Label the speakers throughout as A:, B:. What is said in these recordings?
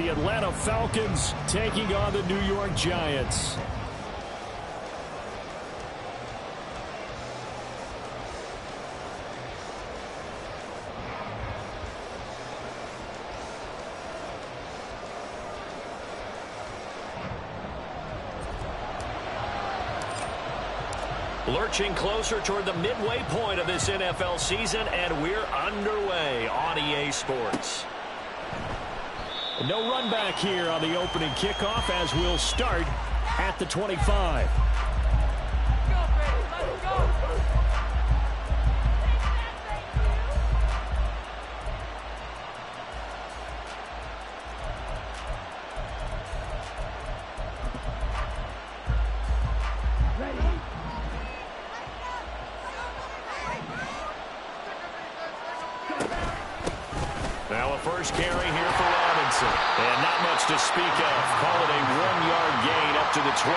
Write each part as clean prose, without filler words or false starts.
A: the Atlanta Falcons taking on the New York Giants.
B: Lurching closer toward the midway point of this NFL season, and we're underway on EA Sports.
A: No run back here on the opening kickoff as we'll start at the 25. Now a first carry here for Robinson. And not much to speak of. Call it a 1-yard gain up to the 26.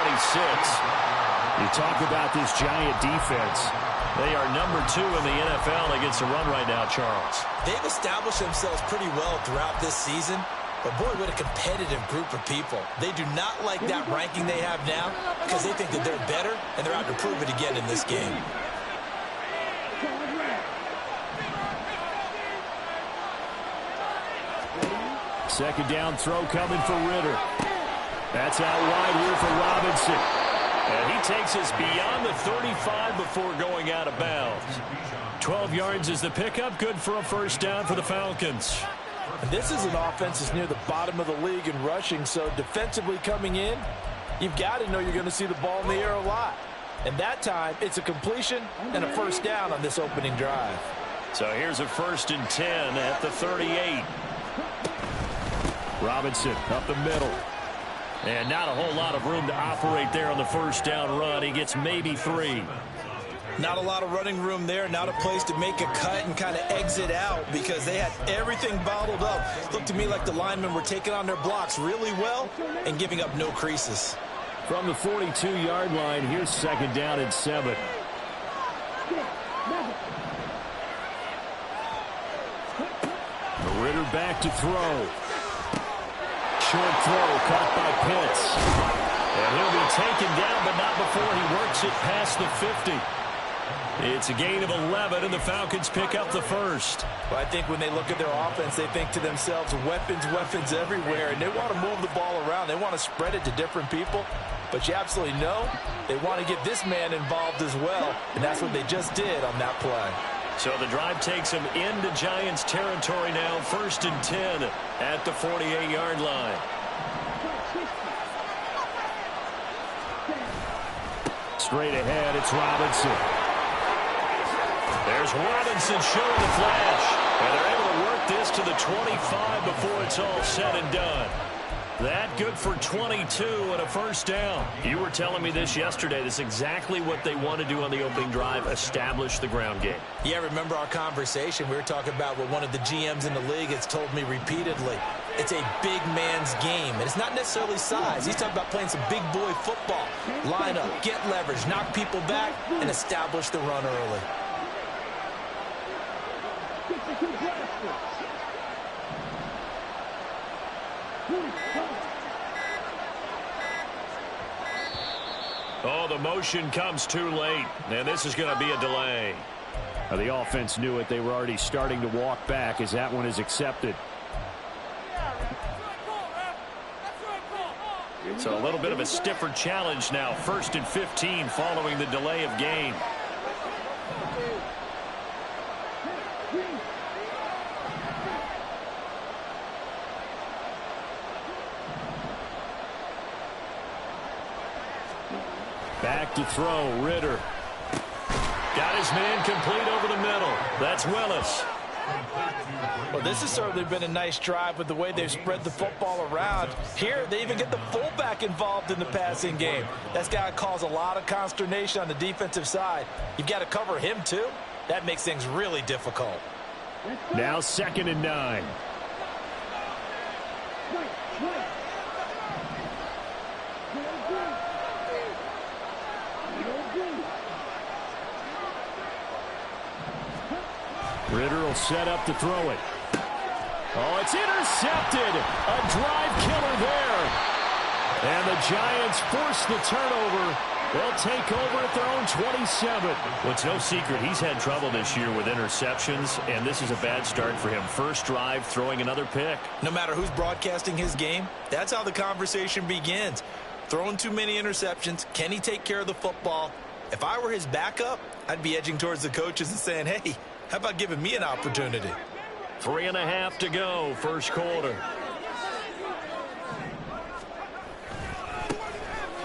A: You talk about this Giant defense. They are number 2 in the NFL against the run right now, Charles.
C: They've established themselves pretty well throughout this season. But, boy, what a competitive group of people. They do not like that ranking they have now because they think that they're better, and they're out to prove it again in this game.
A: Second down throw coming for Ritter. That's out wide here for Robinson. And he takes us beyond the 35 before going out of bounds. 12 yards is the pickup. Good for a first down for the Falcons.
D: This is an offense that's near the bottom of the league in rushing, so defensively coming in, you've got to know you're going to see the ball in the air a lot. And that time, it's a completion and a first down on this opening drive.
A: So here's a 1st and 10 at the 38. Robinson up the middle. And not a whole lot of room to operate there on the first down run. He gets maybe 3.
C: Not a lot of running room there, not a place to make a cut and kind of exit out because they had everything bottled up. Looked to me like the linemen were taking on their blocks really well and giving up no creases.
A: From the 42-yard line, here's second down and 7. Ritter back to throw. Short throw caught by Pitts. And he'll be taken down, but not before he works it past the 50. It's a gain of 11, and the Falcons pick up the first.
D: Well, I think when they look at their offense, they think to themselves, weapons, weapons everywhere, and they want to move the ball around. They want to spread it to different people, but you absolutely know they want to get this man involved as well, and that's what they just did on that play.
A: So the drive takes him into Giants territory now, 1st and 10 at the 48-yard line. Straight ahead, it's Robinson. There's Robinson showing the flash. And they're able to work this to the 25 before it's all said and done. That good for 22 and a first down. You were telling me this yesterday. This is exactly what they want to do on the opening drive, establish the ground game.
C: Yeah, remember our conversation. We were talking about what one of the GMs in the league has told me repeatedly. It's a big man's game, and it's not necessarily size. He's talking about playing some big boy football. Line up, get leverage, knock people back, and establish the run early.
A: Oh, the motion comes too late, and this is going to be a delay. Now, the offense knew it. They were already starting to walk back as that one is accepted. So a little bit of a stiffer challenge now. 1st and 15 following the delay of game. Back to throw, Ritter. Got his man complete over the middle. That's Willis.
D: Well, this has certainly been a nice drive with the way they've spread the football around. Here, they even get the fullback involved in the passing game. That's got to cause a lot of consternation on the defensive side. You've got to cover him, too. That makes things really difficult.
A: Now 2nd and 9. Ritter will set up to throw it. Oh, it's intercepted. A drive killer there. And the Giants force the turnover. They'll take over at their own 27.
B: Well, it's no secret he's had trouble this year with interceptions, and this is a bad start for him. First drive, throwing another pick.
C: No matter who's broadcasting his game, that's how the conversation begins. Throwing too many interceptions. Can he take care of the football? If I were his backup, I'd be edging towards the coaches and saying, hey, how about giving me an opportunity?
B: 3.5 to go, first quarter.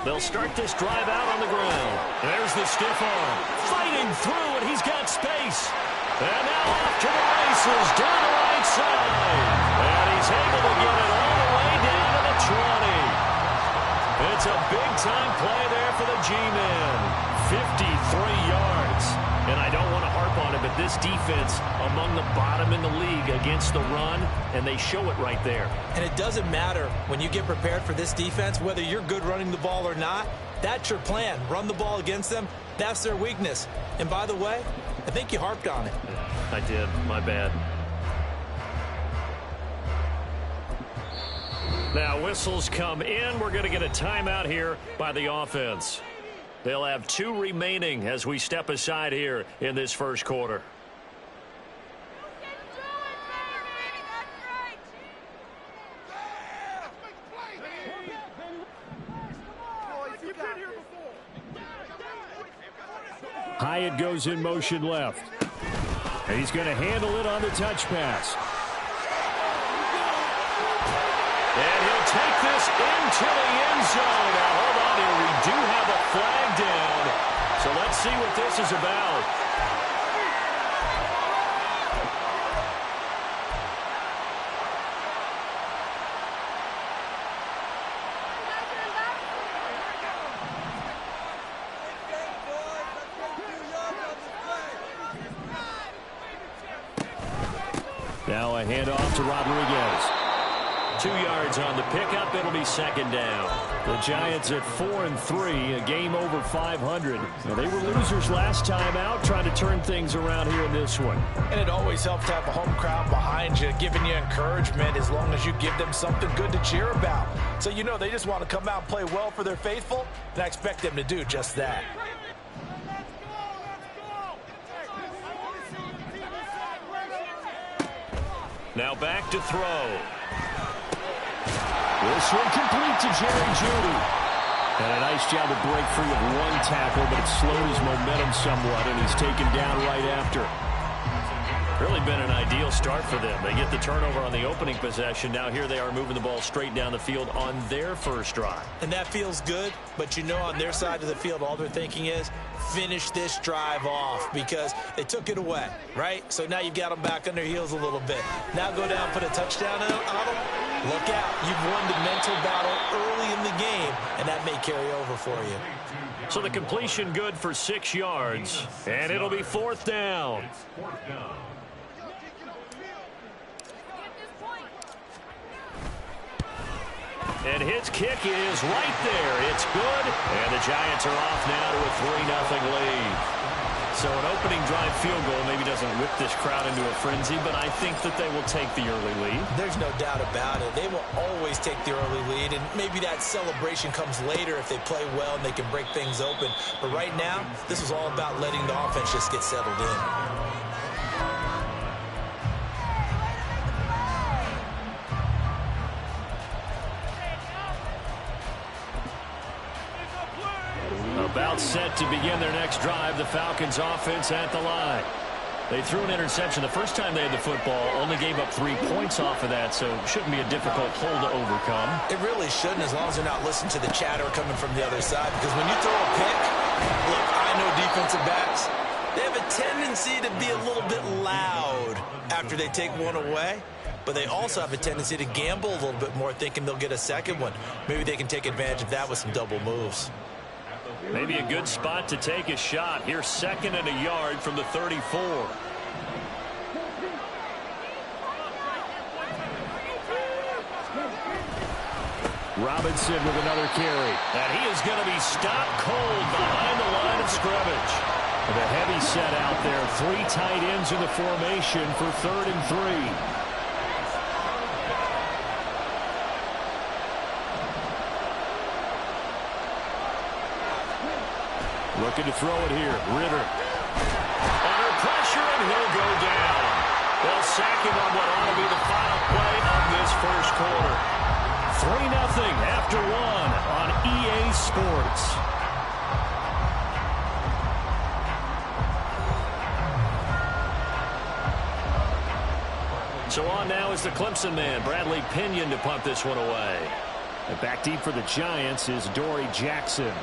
B: They'll start this drive out on the ground. There's the stiff arm. Fighting through, and he's got space. And now off to the races, down the right side. And he's able to get it all the way down to the 20. It's a big-time play there for the G-Man. 53 yards. And I don't want to harp on it, but this defense among the bottom in the league against the run, and they show it right there.
C: And it doesn't matter when you get prepared for this defense, whether you're good running the ball or not, that's your plan. Run the ball against them. That's their weakness. And by the way, I think you harped on it.
B: I did. My bad. Now whistles come in. We're going to get a timeout here by the offense. They'll have 2 remaining as we step aside here in this first quarter.
A: Hyatt goes in motion left. And he's going to handle it on the touch pass.
B: And he'll take this into the end zone. Now, hold on here. We do have a flag down. So let's see what this is about.
A: Now a handoff to Rodriguez.
B: 2 yards on the pickup. It'll be second down.
A: The Giants at 4-3, a game over 500. Now, they were losers last time out, trying to turn things around here in this one.
D: And it always helps to have a home crowd behind you, giving you encouragement as long as you give them something good to cheer about. So you know they just want to come out and play well for their faithful, and I expect them to do just that.
B: Now back to throw.
A: This one complete to Jerry Jeudy. And a nice job to break free of one tackle, but it slowed his momentum somewhat, and he's taken down right after.
B: Really been an ideal start for them. They get the turnover on the opening possession. Now here they are moving the ball straight down the field on their first drive.
C: And that feels good, but you know on their side of the field all they're thinking is finish this drive off because they took it away, right? So now you've got them back on their heels a little bit. Now go down, put a touchdown on them. Look out. You've won the mental battle early in the game, and that may carry over for you.
B: So the completion good for 6 yards, and it'll be fourth down. And his kick is right there. It's good. And the Giants are off now to a 3-0 lead. So an opening drive field goal maybe doesn't whip this crowd into a frenzy, but I think that they will take the early lead.
C: There's no doubt about it. They will always take the early lead, and maybe that celebration comes later if they play well and they can break things open. But right now, this is all about letting the offense just get settled in.
B: About set to begin their next drive, the Falcons offense at the line. They threw an interception the first time they had the football, only gave up 3 points off of that, so it shouldn't be a difficult hole to overcome.
C: It really shouldn't, as long as they're not listening to the chatter coming from the other side, because when you throw a pick, look, I know defensive backs, they have a tendency to be a little bit loud after they take one away. But they also have a tendency to gamble a little bit more, thinking they'll get a second one. Maybe they can take advantage of that with some double moves.
B: Maybe a good spot to take a shot. Here's 2nd and a yard from the 34.
A: Robinson with another carry.
B: And he is going to be stopped cold behind the line of scrimmage.
A: With a heavy set out there. 3 tight ends in the formation for 3rd and 3. Looking to throw it here. Ritter. Under pressure, and he'll go down. They'll sack him on what ought to be the final play of this first quarter. 3-0 after one on EA Sports. So on now is the Clemson man, Bradley Pinion, to punt this one away. And back deep for the Giants is Dory Jackson.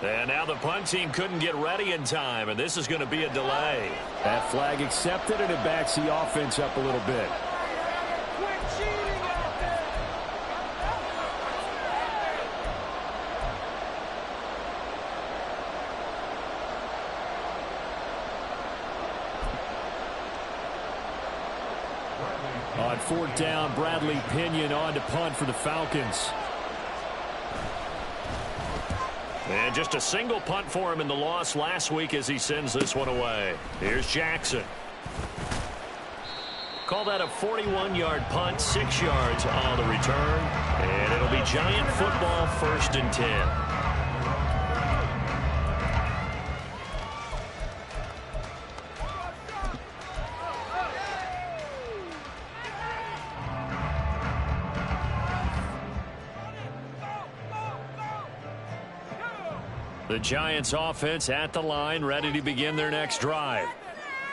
A: And now the punt team couldn't get ready in time, and this is going to be a delay. That flag accepted, and it backs the offense up a little bit. On fourth down, Bradley Pinion on to punt for the Falcons. And just a single punt for him in the loss last week as he sends this one away. Here's Jackson. Call that a 41-yard punt, 6 yards on the return. And it'll be Giant football, 1st and 10. The Giants offense at the line, ready to begin their next drive.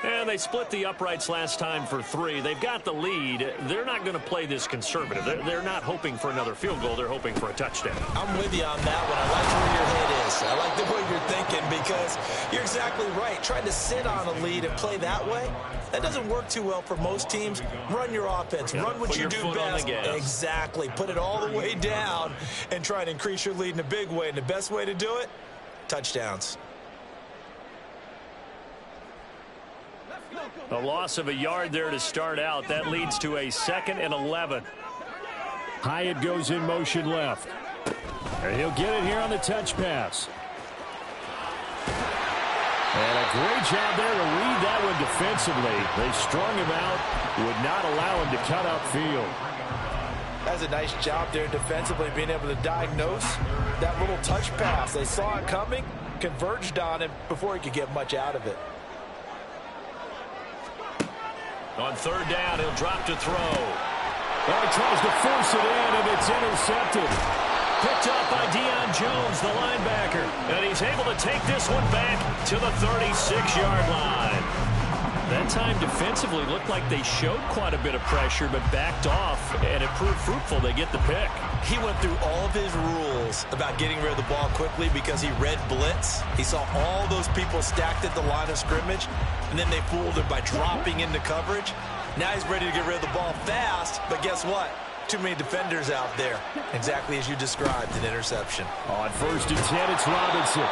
A: And they split the uprights last time for 3. They've got the lead. They're not going to play this conservative. They're not hoping for another field goal. They're hoping for a touchdown.
C: I'm with you on that one. I like where your head is. I like the way you're thinking because you're exactly right. Trying to sit on a lead and play that way, that doesn't work too well for most teams. Run your offense.
A: Yeah,
C: run what you do best. Exactly. Put it all the way down and try to increase your lead in a big way. And the best way to do it, touchdowns.
A: A loss of a yard there to start out. That leads to a 2nd and 11. Hyatt goes in motion left. And he'll get it here on the touch pass. And a great job there to read that one defensively. They strung him out, would not allow him to cut upfield.
D: That's a nice job there defensively, being able to diagnose that little touch pass. They saw it coming, converged on him before he could get much out of it.
A: On 3rd down, he'll drop to throw. Well, he tries to force it in, and it's intercepted. Picked up by Deion Jones, the linebacker. And he's able to take this one back to the 36-yard line. That time defensively looked like they showed quite a bit of pressure but backed off, and it proved fruitful. They get the pick.
C: He went through all of his rules about getting rid of the ball quickly because he read blitz. He saw all those people stacked at the line of scrimmage, and then they fooled him by dropping into coverage. Now he's ready to get rid of the ball fast, but guess what? Too many defenders out there. Exactly as you described, an interception.
A: On 1st and 10, it's Robinson.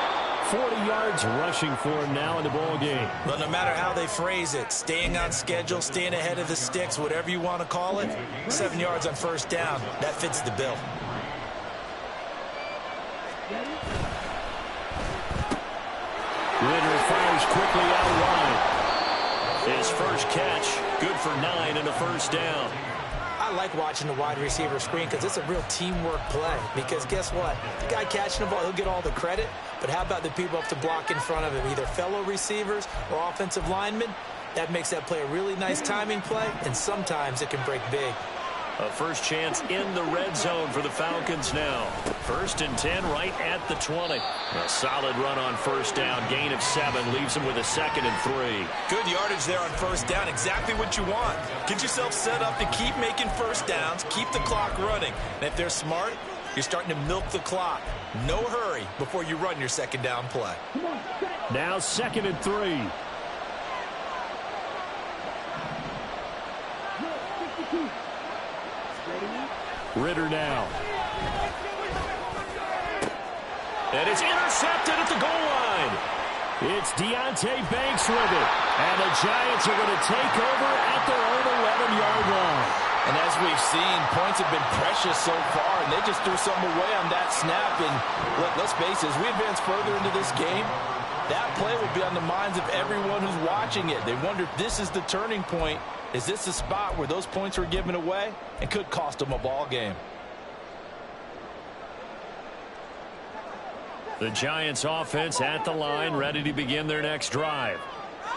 A: 40 yards rushing for him now in the ball game.
C: Well, no matter how they phrase it, staying on schedule, staying ahead of the sticks, whatever you want to call it, 7 yards on 1st down, that fits the bill.
A: Ritter fires quickly out wide. His first catch, good for 9 and a 1st down.
C: I like watching the wide receiver screen because it's a real teamwork play. Because guess what? The guy catching the ball, he'll get all the credit. But how about the people up to block in front of him, either fellow receivers or offensive linemen? That makes that play a really nice timing play, and sometimes it can break big.
A: A first chance in the red zone for the Falcons now. 1st and 10 right at the 20. A solid run on 1st down. Gain of 7 leaves him with a 2nd and 3.
C: Good yardage there on 1st down. Exactly what you want. Get yourself set up to keep making 1st downs. Keep the clock running. And if they're smart, you're starting to milk the clock. No hurry before you run your 2nd down play.
A: Now 2nd and 3. Ritter now.
B: And it's intercepted at the goal line. It's Deonte Banks with it. And the Giants are going to take over at their own 11-yard line.
D: And as we've seen, points have been precious so far, and they just threw something away on that snap. And let's face it, as we advance further into this game, that play will be on the minds of everyone who's watching it. They wonder if this is the turning point. Is this the spot where those points were given away and could cost them a ball game?
B: The Giants offense at the line, ready to begin their next drive.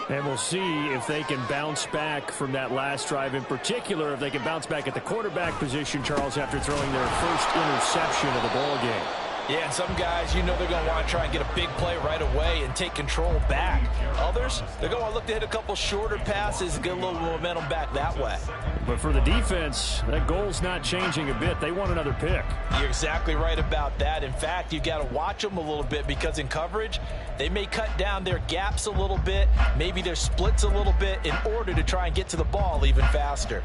B: And we'll see if they can bounce back from that last drive, in particular if they can bounce back at the quarterback position, Charles, after throwing their first interception of the ball game.
D: Yeah, and some guys, you know they're going to want to try and get a big play right away and take control back. Others, they're going to want to look to hit a couple shorter passes and get a little momentum back that way.
B: But for the defense, that goal's not changing a bit. They want another pick.
D: You're exactly right about that. In fact, you've got to watch them a little bit because in coverage, they may cut down their gaps a little bit, maybe their splits a little bit in order to try and get to the ball even faster.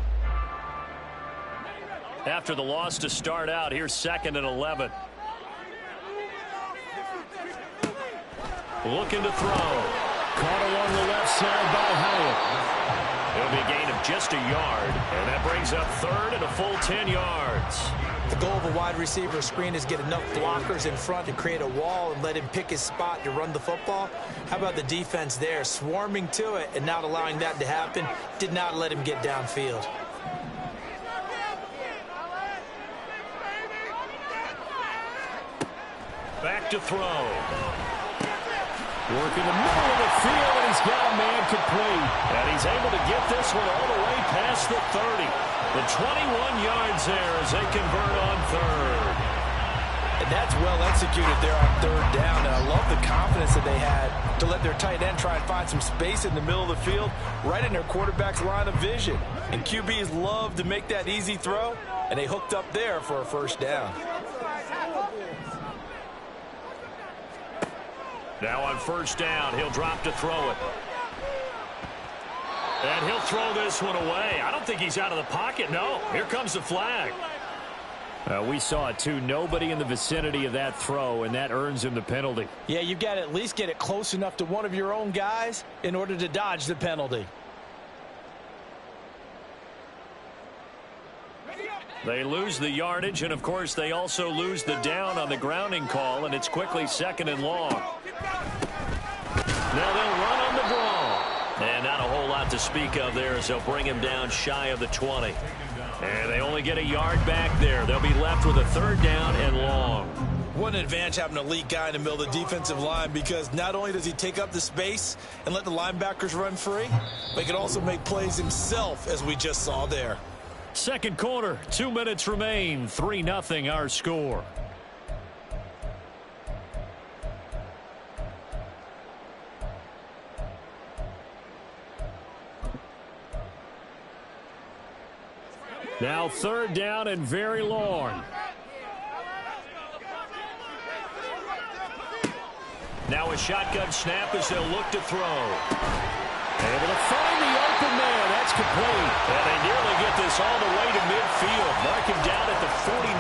B: After the loss to start out, here's 2nd and 11. Looking to throw. Caught along the left side by Hyatt. It'll be a gain of just a yard, and that brings up 3rd and a full 10 yards.
C: The goal of a wide receiver screen is get enough blockers in front to create a wall and let him pick his spot to run the football. How about the defense there, swarming to it and not allowing that to happen? Did not let him get downfield.
B: Back to throw. Working the middle of the field, and he's got a man complete. And he's able to get this one all the way past the 30. The 21 yards there as they convert on 3rd.
D: And that's well executed there on 3rd down. And I love the confidence that they had to let their tight end try and find some space in the middle of the field, right in their quarterback's line of vision. And QBs love to make that easy throw, and they hooked up there for a 1st down.
B: Now on 1st down, he'll drop to throw it. And he'll throw this one away. I don't think he's out of the pocket. No, here comes the flag. We saw it too. Nobody in the vicinity of that throw, and that earns him the penalty.
D: Yeah, you've got to at least get it close enough to one of your own guys in order to dodge the penalty.
B: They lose the yardage, and of course they also lose the down on the grounding call, and it's quickly 2nd and long. Now they'll run on the draw. And not a whole lot to speak of there as they'll bring him down shy of the 20. And they only get a yard back there. They'll be left with a 3rd down and long.
D: What an advantage having an elite guy in the middle of the defensive line, because not only does he take up the space and let the linebackers run free, but he can also make plays himself, as we just saw there.
B: Second quarter, 2 minutes remain. 3-0 our score. Now 3rd down and very long. Now a shotgun snap as they'll look to throw. Able to find the open man. That's complete. And they nearly get this all the way to midfield. Mark him down at the 49.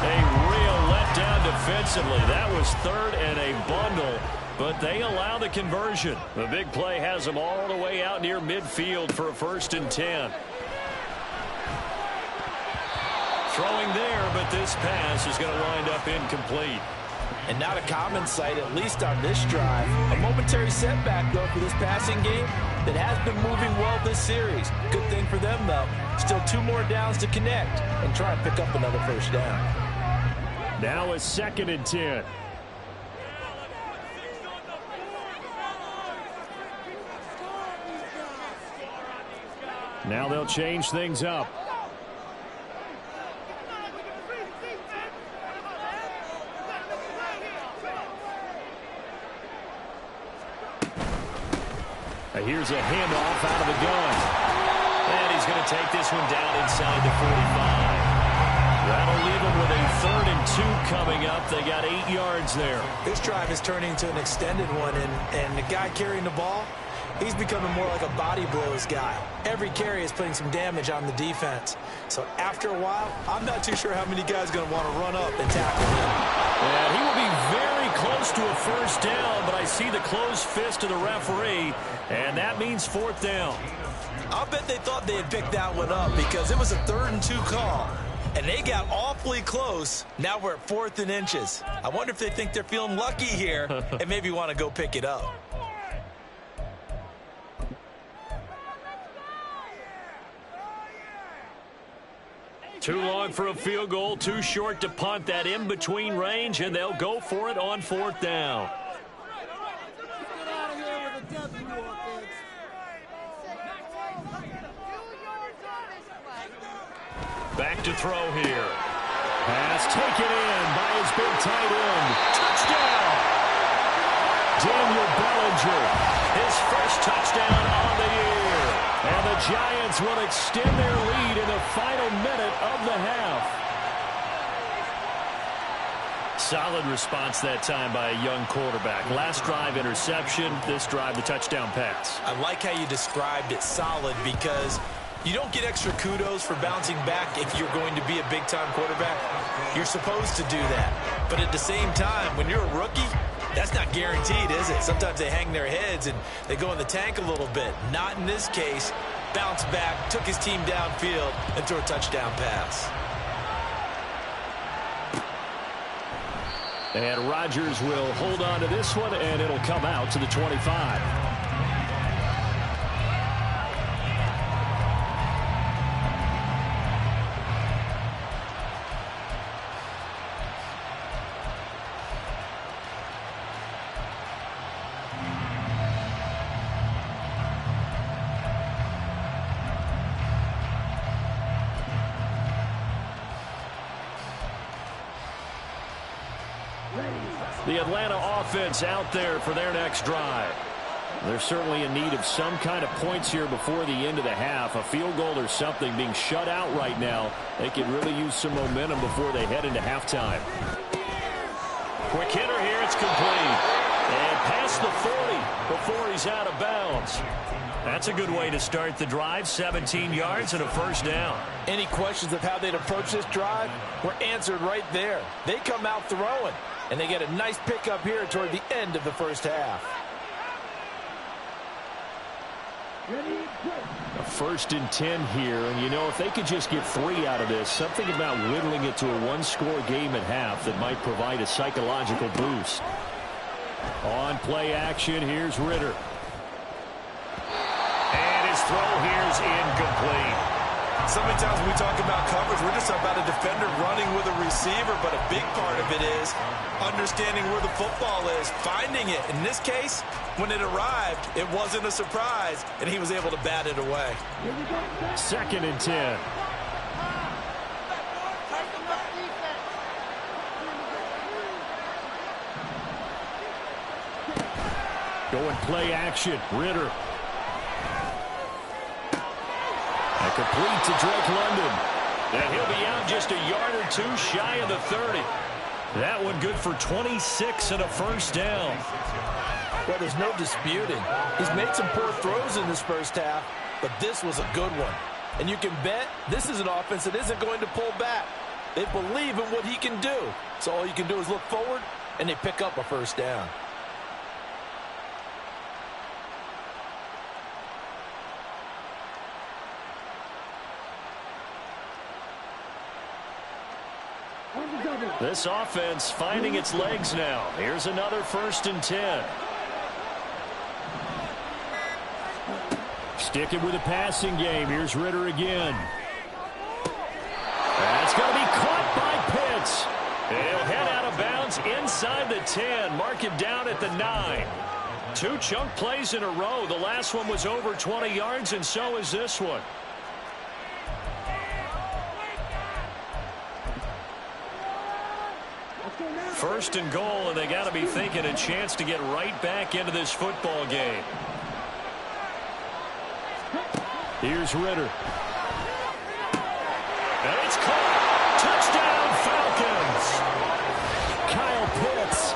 B: A real letdown defensively. That was 3rd and a bundle, but they allow the conversion. The big play has them all the way out near midfield for a 1st and 10. Throwing there, but this pass is going to wind up incomplete.
D: And not a common sight, at least on this drive. A momentary setback, though, for this passing game that has been moving well this series. Good thing for them, though. Still 2 more downs to connect and try and pick up another 1st down.
B: Now a 2nd and 10. Now they'll change things up. Here's a handoff out of the gun. And he's going to take this one down inside the 45. That'll leave him with a 3rd and 2 coming up. They got 8 yards there.
C: This drive is turning into an extended one, and the guy carrying the ball, he's becoming more like a body blows guy. Every carry is putting some damage on the defense. So after a while, I'm not too sure how many guys are going to want to run up and tackle him.
B: And he will be very close to a first down, but I see the closed fist of the referee, and that means fourth down.
C: I'll bet they thought they had picked that one up because it was a 3rd and 2 call, and they got awfully close. Now we're at 4th and inches. I wonder if they think they're feeling lucky here and maybe want to go pick it up.
B: Too long for a field goal, too short to punt. That in-between range, and they'll go for it on fourth down. Back to throw here. Pass taken in by his big tight end. Touchdown! Daniel Bellinger, his first touchdown on the year. And the Giants will extend their lead in the final minute of the half. Solid response that time by a young quarterback. Last drive, interception. This drive, the touchdown pass.
C: I like how you described it, solid, because you don't get extra kudos for bouncing back if you're going to be a big-time quarterback. You're supposed to do that. But at the same time, when you're a rookie, that's not guaranteed, is it? Sometimes they hang their heads and they go in the tank a little bit. Not in this case. Bounced back, took his team downfield, and threw a touchdown pass.
B: And Rodgers will hold on to this one, and it'll come out to the 25. The Atlanta offense out there for their next drive. They're certainly in need of some kind of points here before the end of the half. A field goal or something, being shut out right now. They could really use some momentum before they head into halftime. Quick hitter here, it's complete. And past the 40 before he's out of bounds. That's a good way to start the drive. 17 yards and a first down.
D: Any questions of how they'd approach this drive were answered right there. They come out throwing, and they get a nice pickup here toward the end of the first half.
B: A 1st and 10 here, and you know, if they could just get 3 out of this, something about whittling it to a one-score game at half that might provide a psychological boost. On play action, here's Ritter. And his throw here's incomplete.
C: So many times when we talk about coverage, we're just about a defender running with a receiver, but a big part of it is understanding where the football is, finding it. In this case, when it arrived, it wasn't a surprise, and he was able to bat it away.
B: 2nd and 10. Going play action, Ritter. And complete to Drake London. And he'll be out just a yard or two shy of the 30. That one good for 26 and a first down.
D: Well, there's no disputing. He's made some poor throws in this first half, but this was a good one. And you can bet this is an offense that isn't going to pull back. They believe in what he can do. So all you can do is look forward, and they pick up a first down.
B: This offense finding its legs now. Here's another 1st and 10. Sticking with the passing game. Here's Ritter again. That's going to be caught by Pitts. He'll head out of bounds inside the 10. Mark him down at the 9. 2 chunk plays in a row. The last one was over 20 yards, and so is this one. First and goal, and they got to be thinking a chance to get right back into this football game. Here's Ritter. And it's caught. Touchdown, Falcons. Kyle Pitts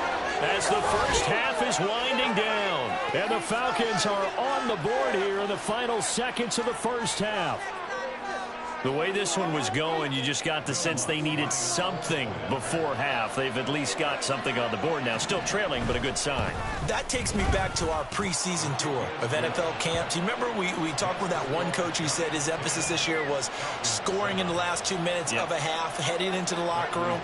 B: as the first half is winding down. And the Falcons are on the board here in the final seconds of the first half. The way this one was going, you just got the sense they needed something before half. They've at least got something on the board now. Still trailing, but a good sign.
C: That takes me back to our preseason tour of NFL camps. You remember we talked with that one coach who said his emphasis this year was scoring in the last 2 minutes of a half, heading into the locker room.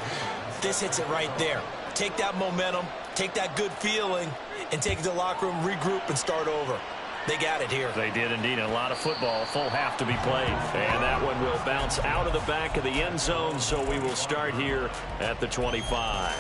C: This hits it right there. Take that momentum, take that good feeling, and take it to the locker room, regroup, and start over. They got it here.
B: They did indeed. A lot of football, full half to be played. And that one will bounce out of the back of the end zone, so we will start here at the 25.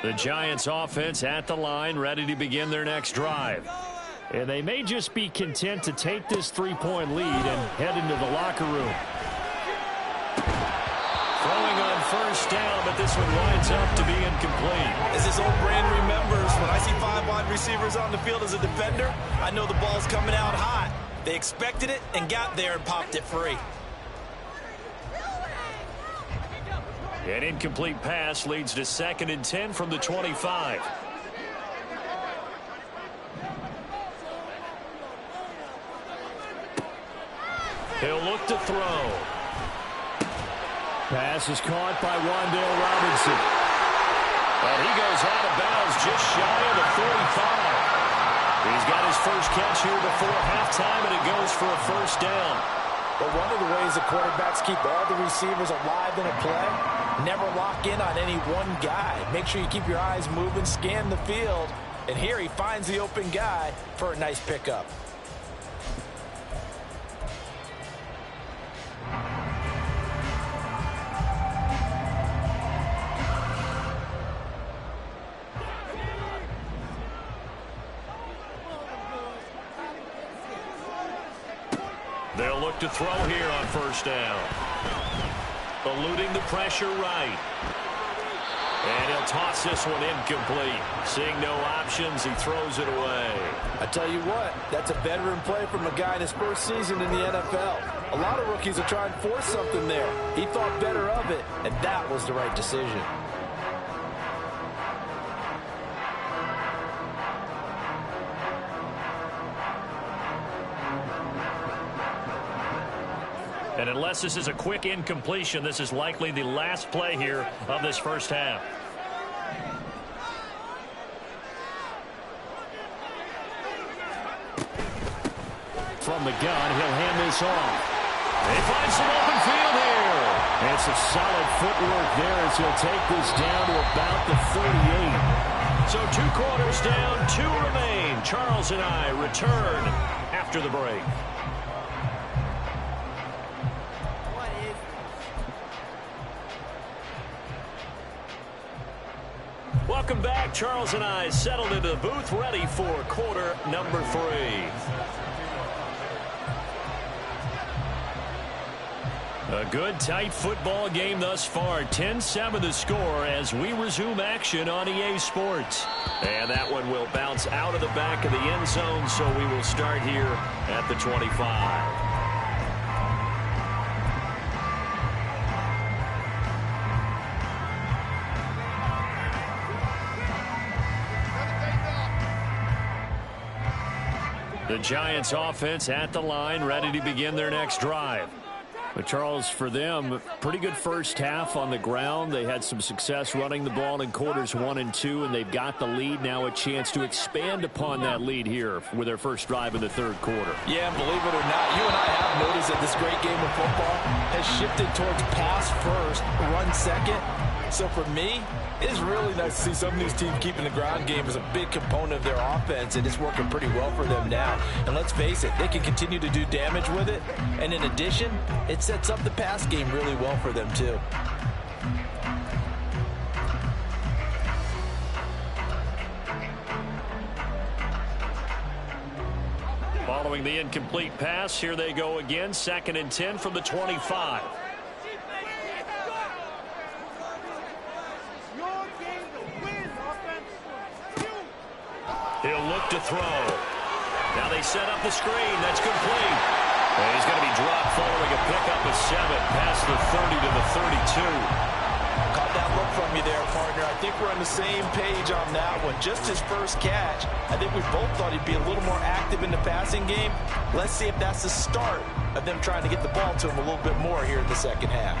B: The Giants offense at the line, ready to begin their next drive. And they may just be content to take this 3-point lead and head into the locker room. Throwing on first down, but this one winds up to be incomplete.
C: As this old brain remembers, when I see 5 wide receivers on the field as a defender, I know the ball's coming out hot. They expected it and got there and popped it free.
B: An incomplete pass leads to 2nd and 10 from the 25. He'll look to throw. Pass is caught by Wan'Dale Robinson. And he goes out of bounds just shy of the 45. He's got his first catch here before halftime, and it goes for a first down.
D: But one of the ways the quarterbacks keep all the receivers alive in a play, never lock in on any one guy. Make sure you keep your eyes moving, scan the field. And here he finds the open guy for a nice pickup.
B: They'll look to throw here on first down. Eluding the pressure right. And he'll toss this one incomplete. Seeing no options, he throws it away.
D: I tell you what, that's a veteran play from a guy in his first season in the NFL. A lot of rookies will try and force something there. He thought better of it, and that was the right decision.
B: And unless this is a quick incompletion, this is likely the last play here of this first half. From the gun, he'll hand this off. They find some open field here. And some solid footwork there as he'll take this down to about the 48. So 2 quarters down, 2 remain. Charles and I return after the break. Welcome back. Charles and I settled into the booth, ready for quarter number 3. A good, tight football game thus far. 10-7 the score as we resume action on EA Sports. And that one will bounce out of the back of the end zone, so we will start here at the 25. The Giants offense at the line, ready to begin their next drive. But Charles, for them, pretty good first half on the ground. They had some success running the ball in quarters 1 and 2, and they've got the lead. Now a chance to expand upon that lead here with their first drive in the 3rd quarter.
D: Yeah, believe it or not, you and I have noticed that this great game of football has shifted towards pass first, run second. So for me, it's really nice to see some of these teams keeping the ground game as a big component of their offense, and it's working pretty well for them now. And let's face it, they can continue to do damage with it. And in addition, it sets up the pass game really well for them too.
B: Following the incomplete pass, here they go again. 2nd and 10 from the 25. He'll look
A: to throw. Now they set up the screen. That's complete. And he's going to be dropped following a pickup of 7 past the 30 to the 32.
D: Caught that look from you there, partner. I think we're on the same page on that one. Just his first catch, I think we both thought he'd be a little more active in the passing game. Let's see if that's the start of them trying to get the ball to him a little bit more here in the second half.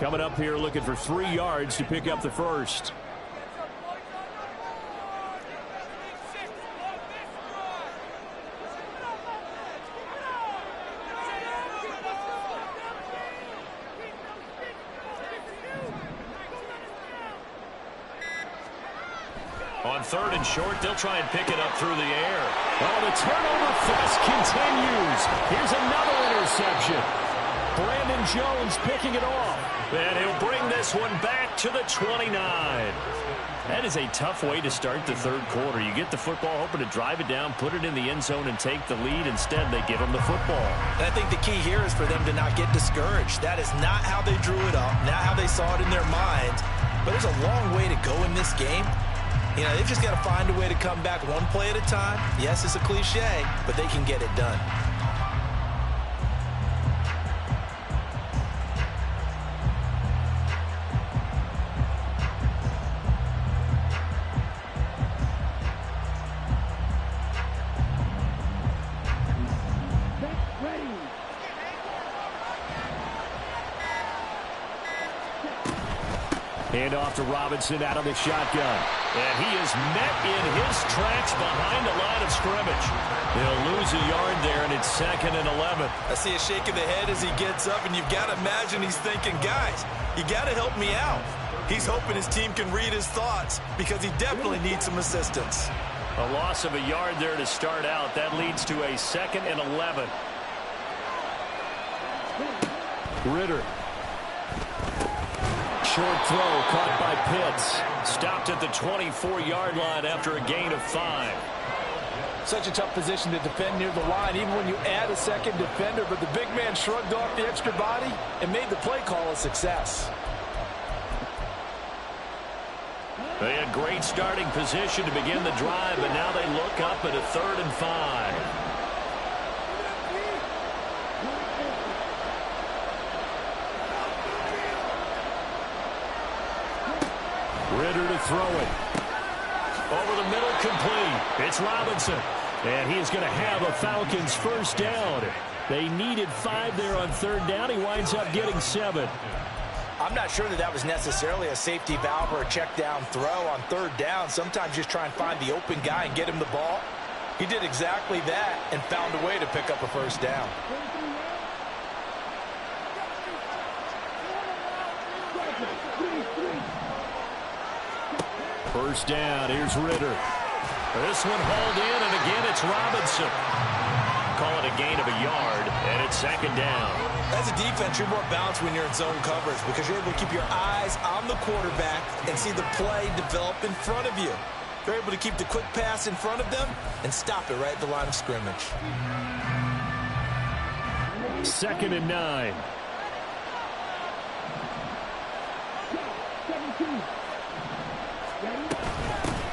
A: Coming up here looking for 3 yards to pick up the first. On 3rd and short, they'll try and pick it up through the air.
B: Oh, the turnover fest continues. Here's another interception. Brandon Jones picking it off.
A: And he'll bring this one back to the 29. That is a tough way to start the 3rd quarter. You get the football, hoping to drive it down, put it in the end zone, and take the lead. Instead, they give them the football.
D: And I think the key here is for them to not get discouraged. That is not how they drew it up, not how they saw it in their minds. But there's a long way to go in this game. You know, they've just got to find a way to come back one play at a time. Yes, it's a cliche, but they can get it done.
B: Hand off to Robinson out of the shotgun.
A: And he is met in his tracks behind the line of scrimmage. They'll lose a yard there, and it's 2nd and 11.
D: I see a shake of the head as he gets up, and you've got to imagine he's thinking, guys, you got to help me out. He's hoping his team can read his thoughts because he definitely needs some assistance.
A: A loss of a yard there to start out. That leads to a 2nd and 11.
B: Ritter. Short throw caught by Pitts.
A: Stopped at the 24-yard line after a gain of 5.
D: Such a tough position to defend near the line, even when you add a second defender. But the big man shrugged off the extra body and made the play call a success.
A: They had great starting position to begin the drive, but now they look up at a 3rd and 5.
B: Ritter to throw it.
A: Over the middle, complete.
B: It's Robinson. And he is going to have a Falcons first down. They needed 5 there on 3rd down. He winds up getting 7.
D: I'm not sure that was necessarily a safety valve or a check down throw on 3rd down. Sometimes just try and find the open guy and get him the ball. He did exactly that and found a way to pick up a first down.
B: First down, here's Ritter.
A: This one hauled in, and again it's Robinson. Call it a gain of a yard, and it's 2nd down.
D: As a defense, you're more balanced when you're in zone coverage because you're able to keep your eyes on the quarterback and see the play develop in front of you. You're able to keep the quick pass in front of them and stop it right at the line of scrimmage.
B: 2nd and 9.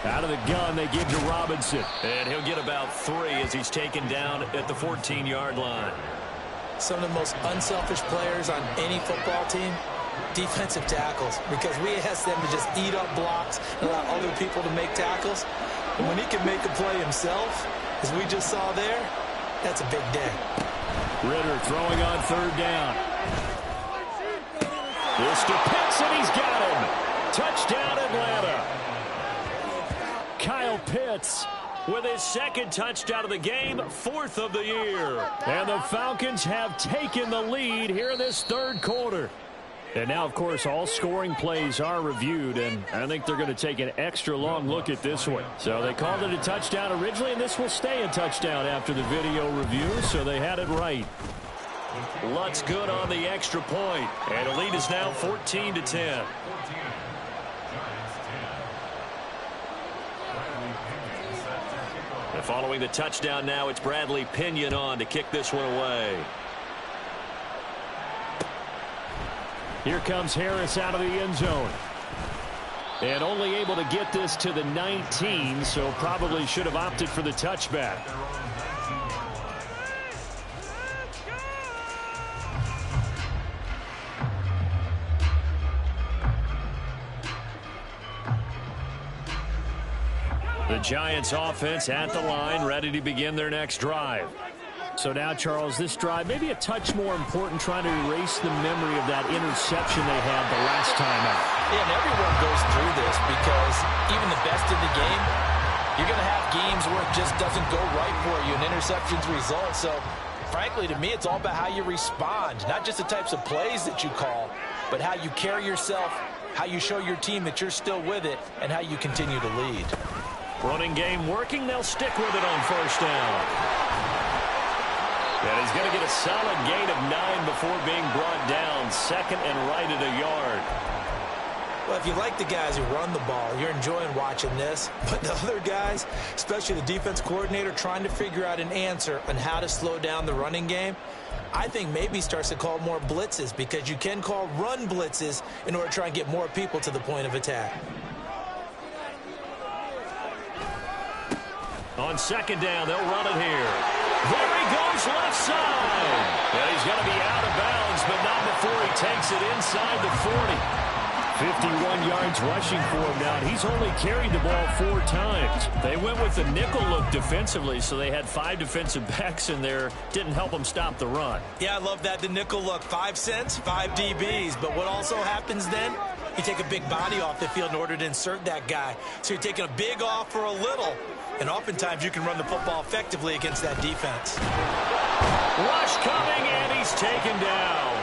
B: Out of the gun, they give to Robinson.
A: And he'll get about 3 as he's taken down at the 14-yard line.
D: Some of the most unselfish players on any football team, defensive tackles, because we ask them to just eat up blocks and allow other people to make tackles. And when he can make a play himself, as we just saw there, that's a big day.
B: Ritter throwing on 3rd down. This to Pitts, and he's got him. Touchdown, Atlanta. Kyle Pitts
A: with his 2nd touchdown of the game, 4th of the year.
B: And the Falcons have taken the lead here in this 3rd quarter. And now, of course, all scoring plays are reviewed, and I think they're going to take an extra long look at this one. So they called it a touchdown originally, and this will stay a touchdown after the video review, so they had it right.
A: Lutz good on the extra point, and the lead is now 14-10. The Following the touchdown now, it's Bradley Pinion on to kick this one away.
B: Here comes Harris out of the end zone. And only able to get this to the 19, so probably should have opted for the touchback. The Giants offense at the line, ready to begin their next drive. So now, Charles, this drive maybe a touch more important, trying to erase the memory of that interception they had the last time out.
D: Yeah, and everyone goes through this because even the best in the game, you're going to have games where it just doesn't go right for you, and interceptions result. So, frankly, to me, it's all about how you respond, not just the types of plays that you call, but how you carry yourself, how you show your team that you're still with it, and how you continue to lead.
B: Running game working. They'll stick with it on first down.
A: And he's going to get a solid gain of 9 before being brought down. Second and right at a yard.
C: Well, if you like the guys who run the ball, you're enjoying watching this. But the other guys, especially the defense coordinator, trying to figure out an answer on how to slow down the running game, I think maybe starts to call more blitzes, because you can call run blitzes in order to try and get more people to the point of attack.
B: On second down, they'll run it here. There he goes, left side.
A: And he's going to be out of bounds, but not before he takes it inside the 40.
B: 51 yards rushing for him now. He's only carried the ball 4 times. They went with the nickel look defensively, so they had 5 defensive backs in there. Didn't help them stop the run.
C: Yeah, I love that, the nickel look. 5 cents, 5 DBs. But what also happens then, you take a big body off the field in order to insert that guy. So you're taking a big off for a little. And oftentimes you can run the football effectively against that defense.
B: Rush coming, and he's taken down.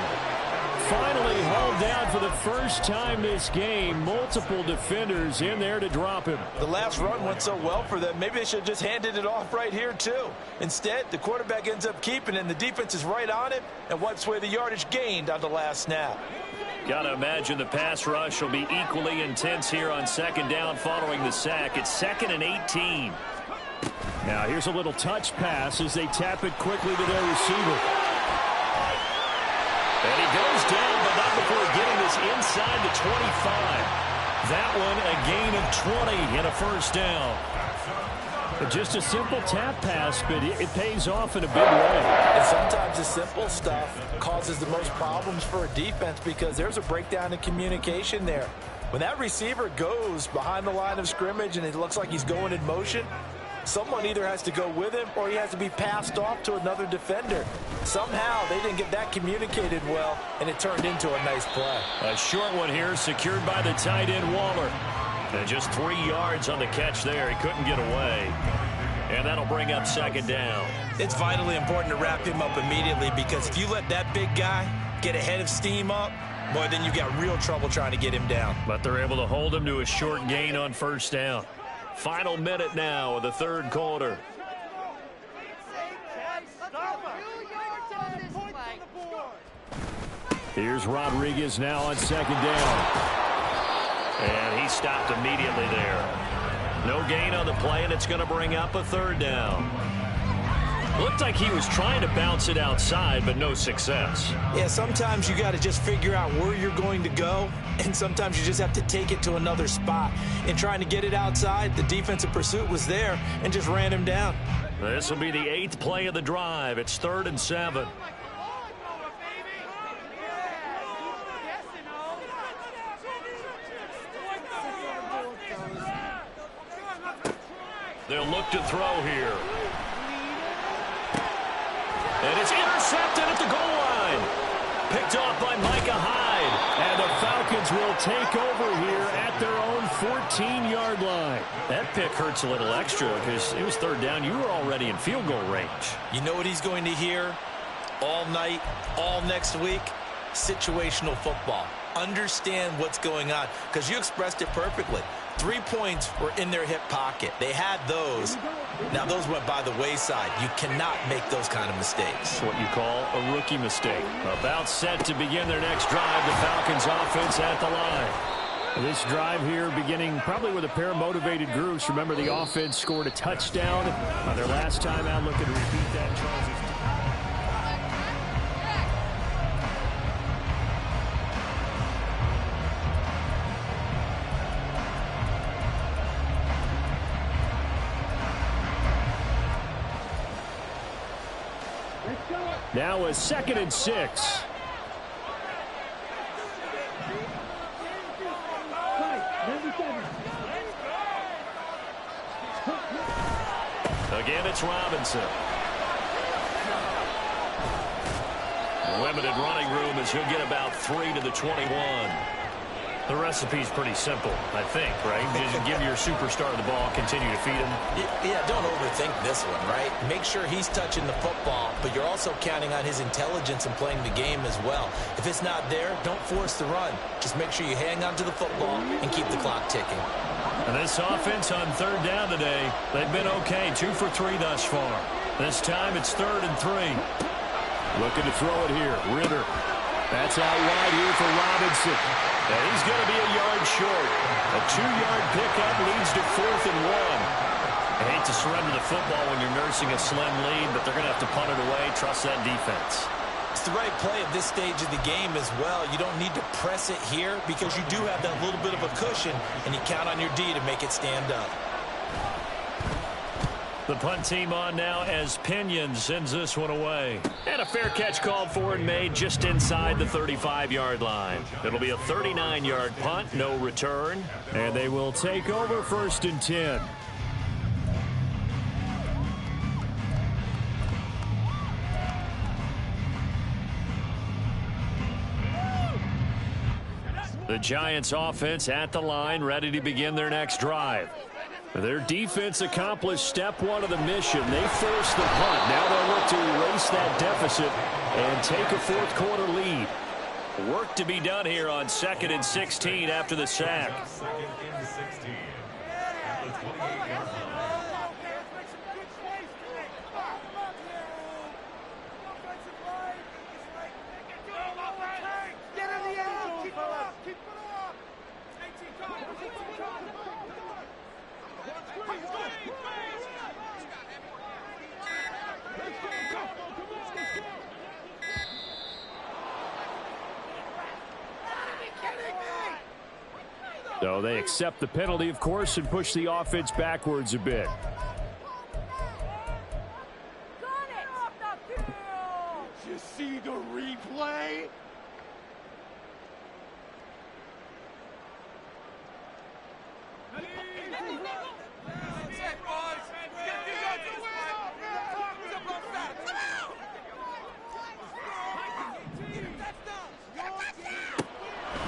B: Finally hauled down for the first time this game. Multiple defenders in there to drop him.
D: The last run went so well for them. Maybe they should have just handed it off right here, too. Instead, the quarterback ends up keeping it, and the defense is right on it and wipes away the yardage gained on the last snap.
B: Got to imagine the pass rush will be equally intense here on second down following the sack. It's 2nd and 18. Now here's a little touch pass as they tap it quickly to their receiver.
A: And he goes down, but not before getting this inside the 25.
B: That one a gain of 20 and a first down. Just a simple tap pass, but it pays off in a big way.
D: And sometimes the simple stuff causes the most problems for a defense, because there's a breakdown in communication there. When that receiver goes behind the line of scrimmage and it looks like he's going in motion, someone either has to go with him or he has to be passed off to another defender. Somehow they didn't get that communicated well, and it turned into a nice play.
B: A short one here, secured by the tight end Waller. And just 3 yards on the catch there. He couldn't get away. And that'll bring up second down.
C: It's vitally important to wrap him up immediately, because if you let that big guy get ahead of steam up, boy, then you've got real trouble trying to get him down.
B: But they're able to hold him to a short gain on first down.
A: Final minute now of the third quarter.
B: Here's Rodriguez now on second down.
A: And he stopped immediately there. No gain on the play, and it's going to bring up a third down. Looked like he was trying to bounce it outside, but no success.
C: Yeah, sometimes you got to just figure out where you're going to go, and sometimes you just have to take it to another spot. In trying to get it outside, the defensive pursuit was there and just ran him down.
A: This will be the 8th play of the drive. It's 3rd and 7. They'll look to throw here. And it's intercepted at the goal line. Picked off by Micah Hyde.
B: And the Falcons will take over here at their own 14-yard line.
A: That pick hurts a little extra because it was 3rd down. You were already in field goal range.
C: You know what he's going to hear all night, all next week? Situational football. Understand what's going on, because you expressed it perfectly. 3 points were in their hip pocket. They had those. Now, those went by the wayside. You cannot make those kind of mistakes.
A: That's what you call a rookie mistake.
B: About set to begin their next drive. The Falcons offense at the line. This drive here beginning probably with a pair of motivated groups. Remember, the offense scored a touchdown on their last time out. Looking to repeat that, Charles. Now a 2nd and 6. Again, it's Robinson. Limited running room as he'll get about 3 to the 21. The recipe's pretty simple, I think, right? Just give your superstar the ball, continue to feed him.
C: Yeah, don't overthink this one, right? Make sure he's touching the football, but you're also counting on his intelligence and playing the game as well. If it's not there, don't force the run. Just make sure you hang on to the football and keep the clock ticking.
B: And this offense on 3rd down today, they've been okay. 2 for 3 thus far. This time it's 3rd and 3. Looking to throw it here. Ritter. That's out wide here for Robinson. And he's going to be a yard short. A 2-yard pickup leads to 4th and 1. I hate to surrender the football when you're nursing a slim lead, but they're going to have to punt it away. Trust that defense.
C: It's the right play at this stage of the game as well. You don't need to press it here because you do have that little bit of a cushion, and you count on your D to make it stand up.
B: The punt team on now as Pinion sends this one away. And a fair catch called for and made just inside the 35-yard line. It'll be a 39-yard punt, no return. And they will take over 1st and 10. The Giants offense at the line, ready to begin their next drive. Their defense accomplished step 1 of the mission. They forced the punt. Now they'll look to erase that deficit and take a 4th quarter lead. Work to be done here on 2nd and 16 after the sack. So they accept the penalty, of course, and push the offense backwards a bit.
E: Did you see the replay?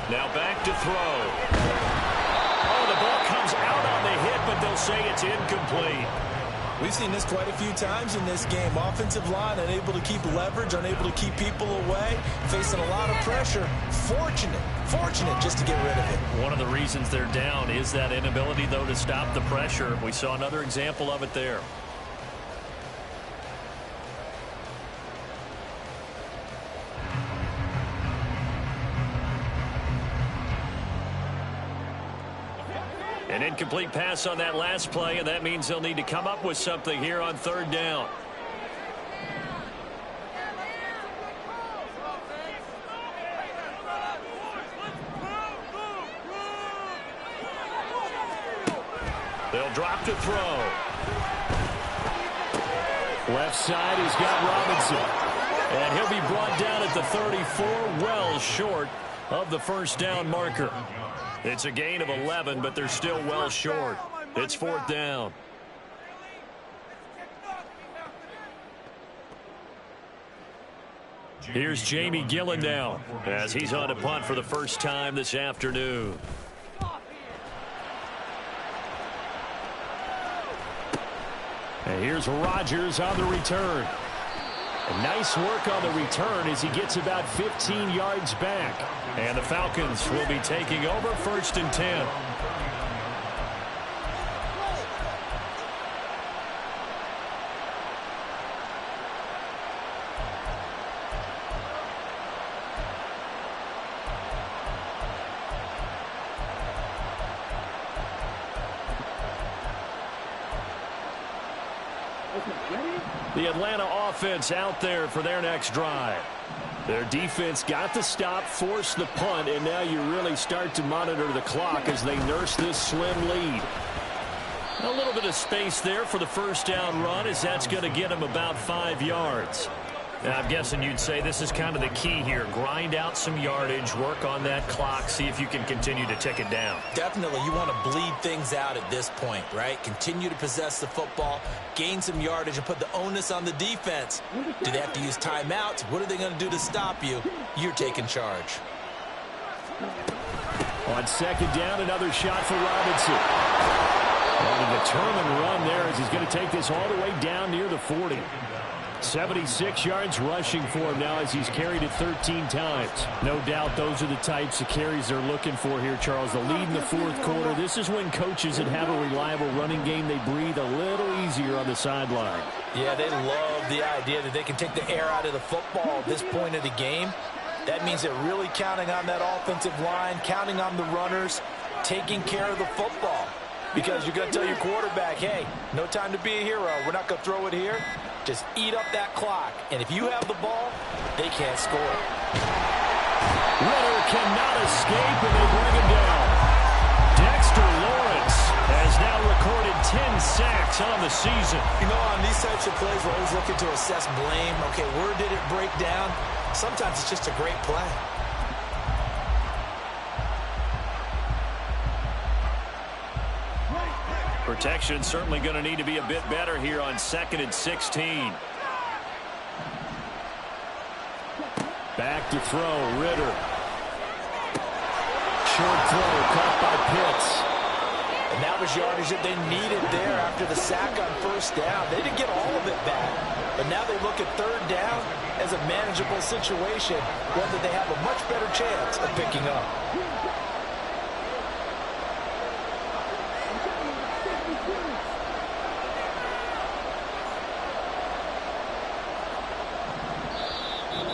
B: Now back to throw. Oh, the ball comes out on the hit, but they'll say it's incomplete.
C: We've seen this quite a few times in this game. Offensive line unable to keep leverage, unable to keep people away, facing a lot of pressure. Fortunate just to get rid of it.
B: One of the reasons they're down is that inability, though, to stop the pressure. We saw another example of it there. An incomplete pass on that last play, and that means they'll need to come up with something here on 3rd down. They'll drop to throw. Left side, he's got Robinson. And he'll be brought down at the 34, well short of the 1st down marker. It's a gain of 11, but they're still well short. It's 4th down. Here's Jamie Gillen now as he's on to punt for the first time this afternoon. And here's Rodgers on the return. And nice work on the return as he gets about 15 yards back. And the Falcons will be taking over 1st and 10. The Atlanta offense out there for their next drive. Their defense got the stop, forced the punt, and now you really start to monitor the clock as they nurse this slim lead. A little bit of space there for the first down run, as that's going to get him about 5 yards.
A: Now, I'm guessing you'd say this is kind of the key here. Grind out some yardage, work on that clock, see if you can continue to tick it down.
C: Definitely, you want to bleed things out at this point, right? Continue to possess the football, gain some yardage, and put the onus on the defense. Do they have to use timeouts? What are they going to do to stop you? You're taking charge.
B: On second down, another shot for Robinson. And a determined run there as he's going to take this all the way down near the 40. 76 yards rushing for him now as he's carried it 13 times. No doubt those are the types of carries they're looking for here, Charles. The lead in the fourth quarter. This is when coaches that have a reliable running game, they breathe a little easier on the sideline.
D: Yeah, they love the idea that they can take the air out of the football at this point of the game. That means they're really counting on that offensive line, counting on the runners, taking care of the football. Because you're going to tell your quarterback, hey, no time to be a hero. We're not going to throw it here. Just eat up that clock. And if you have the ball, they can't score.
B: Ritter cannot escape, and they bring him down. Dexter Lawrence has now recorded 10 sacks on the season.
C: You know, on these types of plays, we're always looking to assess blame. Okay, where did it break down? Sometimes it's just a great play.
B: Protection certainly going to need to be a bit better here on 2nd and 16. Back to throw, Ritter. Short throw, caught by Pitts.
D: And that was yardage that they needed there after the sack on first down. They didn't get all of it back. But now they look at third down as a manageable situation, whether they have a much better chance of picking up.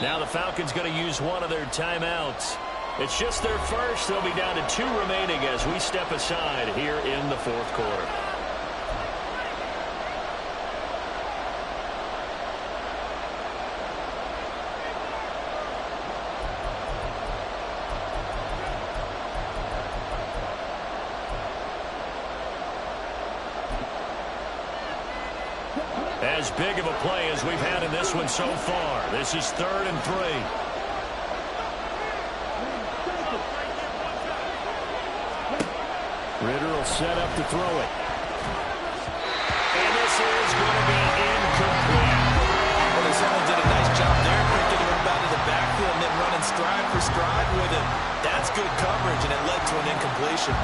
B: Now the Falcons going to use one of their timeouts. It's just their first. They'll be down to 2 remaining as we step aside here in the fourth quarter. As big of a play as we've had in this one so far. This is 3rd and 3. Ritter will set up to throw it. And this is going to be incomplete.
C: Well, they certainly did a nice job there, picking him up out of the backfield and then running stride for stride with it. That's good coverage, and it led to an incompletion.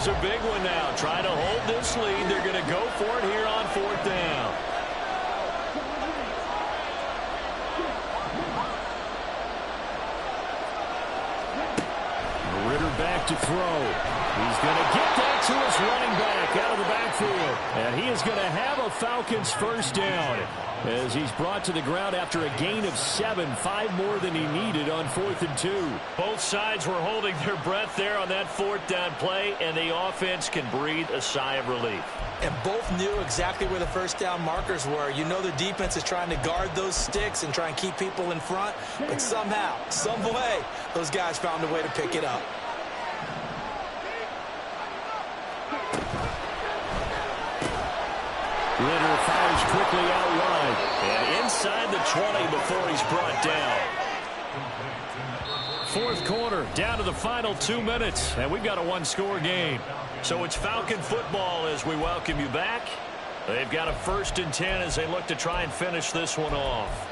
B: A big one now. Trying to hold this lead. They're going to go for it here on 4th down. Ritter back to throw. He's going to get that to his running back out of the backfield. And he is going to have a Falcons first down as he's brought to the ground after a gain of 7, 5 more than he needed on 4th and 2. Both sides were holding their breath there on that 4th down play, and the offense can breathe a sigh of relief.
C: And both knew exactly where the first down markers were. You know the defense is trying to guard those sticks and try and keep people in front, but somehow, some way, those guys found a way to pick it up.
B: Ritter fires quickly out wide and inside the 20 before he's brought down. Fourth quarter, down to the final 2 minutes, and we've got a 1-score game. So it's Falcon football as we welcome you back. They've got a 1st and 10 as they look to try and finish this one off.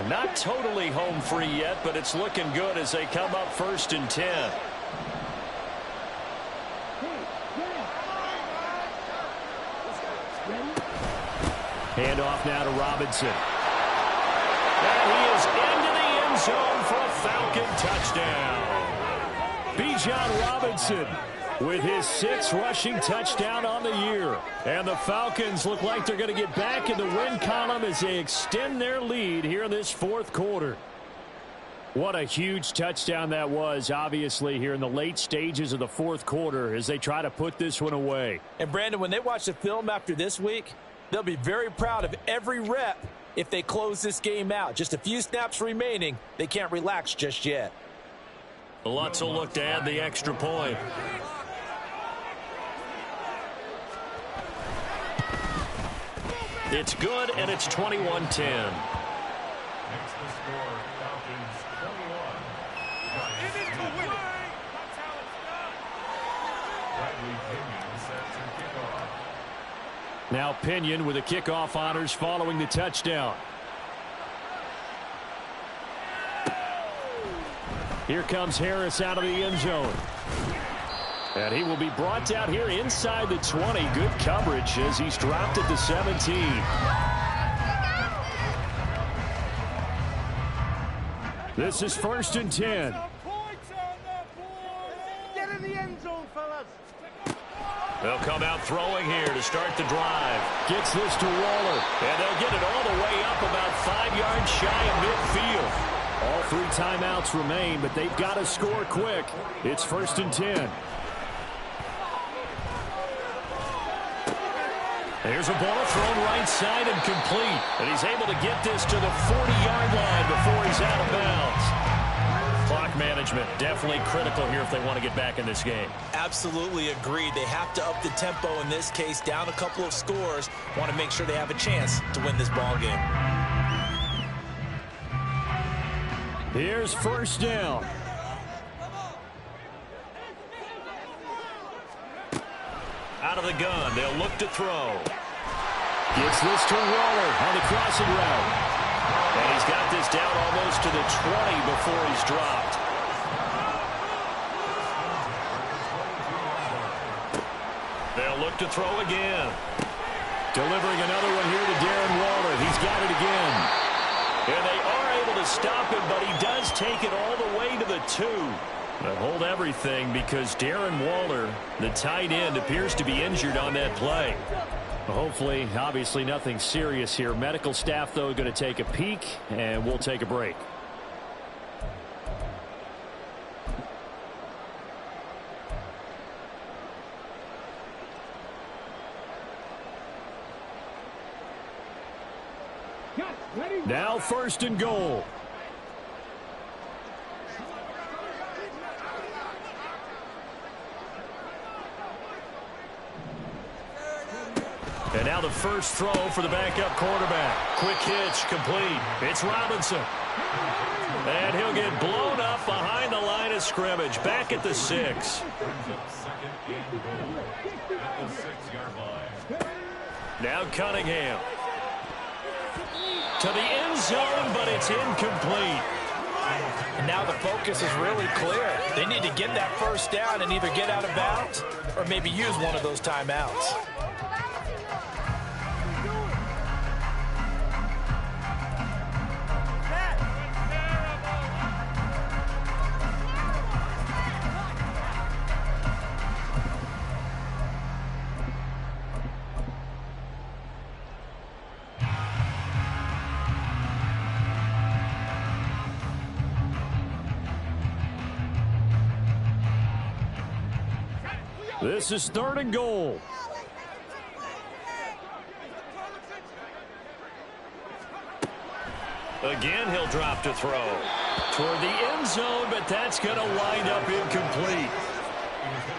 B: Not totally home free yet, but it's looking good as they come up 1st and 10. Handoff now to Robinson. And he is into the end zone for a Falcon touchdown. Bijan Robinson with his 6th rushing touchdown on the year. And the Falcons look like they're going to get back in the win column as they extend their lead here in this 4th quarter. What a huge touchdown that was, obviously, here in the late stages of the 4th quarter as they try to put this one away.
D: And, Brandon, when they watch the film after this week, they'll be very proud of every rep if they close this game out. Just a few snaps remaining. They can't relax just yet.
A: Lutz will look to add the extra point. It's good, and it's 21-10.
B: Now Pinion with the kickoff honors following the touchdown. Here comes Harris out of the end zone. And he will be brought down here inside the 20. Good coverage as he's dropped at the 17. This is 1st and 10.
E: Get in the end zone, fellas.
A: They'll come out throwing here to start the drive.
B: Gets this to Waller.
A: And they'll get it all the way up about 5 yards shy of midfield.
B: All 3 timeouts remain, but they've got to score quick. It's 1st and 10.
A: There's a ball thrown right side and complete. And he's able to get this to the 40-yard line before he's out of bounds. Clock management definitely critical here if they want to get back in this game.
C: Absolutely agreed. They have to up the tempo in this case, down a couple of scores. Want to make sure they have a chance to win this ball game.
B: Here's 1st down.
A: Out of the gun, they'll look to throw.
B: Gets this to Waller on the crossing route.
A: And he's got this down almost to the 20 before he's dropped. They'll look to throw again.
B: Delivering another one here to Darren Waller. He's got it again.
A: And they are able to stop him, but he does take it all the way to the 2.
B: But hold everything because Darren Waller, the tight end, appears to be injured on that play. Hopefully, obviously nothing serious here. Medical staff, though, going to take a peek, and we'll take a break. Now 1st and goal.
A: And now the first throw for the backup quarterback. Quick hitch, complete. It's Robinson. And he'll get blown up behind the line of scrimmage. Back at the 6. Now Cunningham. To the end zone, but it's incomplete.
D: And now the focus is really clear. They need to get that 1st down and either get out of bounds or maybe use one of those timeouts.
B: This is 3rd and goal.
A: Again, he'll drop to throw.
B: Toward the end zone, but that's going to wind up incomplete.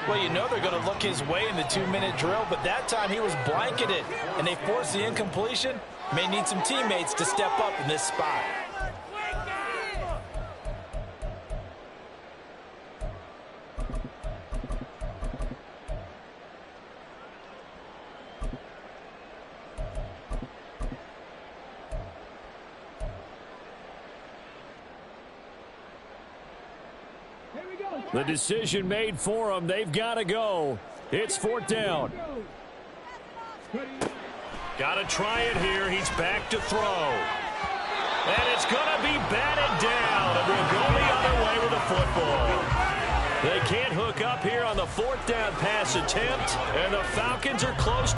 D: Well, you know they're going to look his way in the 2-minute drill, but that time he was blanketed, and they forced the incompletion. May need some teammates to step up in this spot.
B: The decision made for them. They've got to go. It's 4th down.
A: Got to try it here. He's back to throw. And it's going to be batted down. And we'll go the other way with the football. They can't hook up here on the 4th down pass attempt, and the Falcons are close.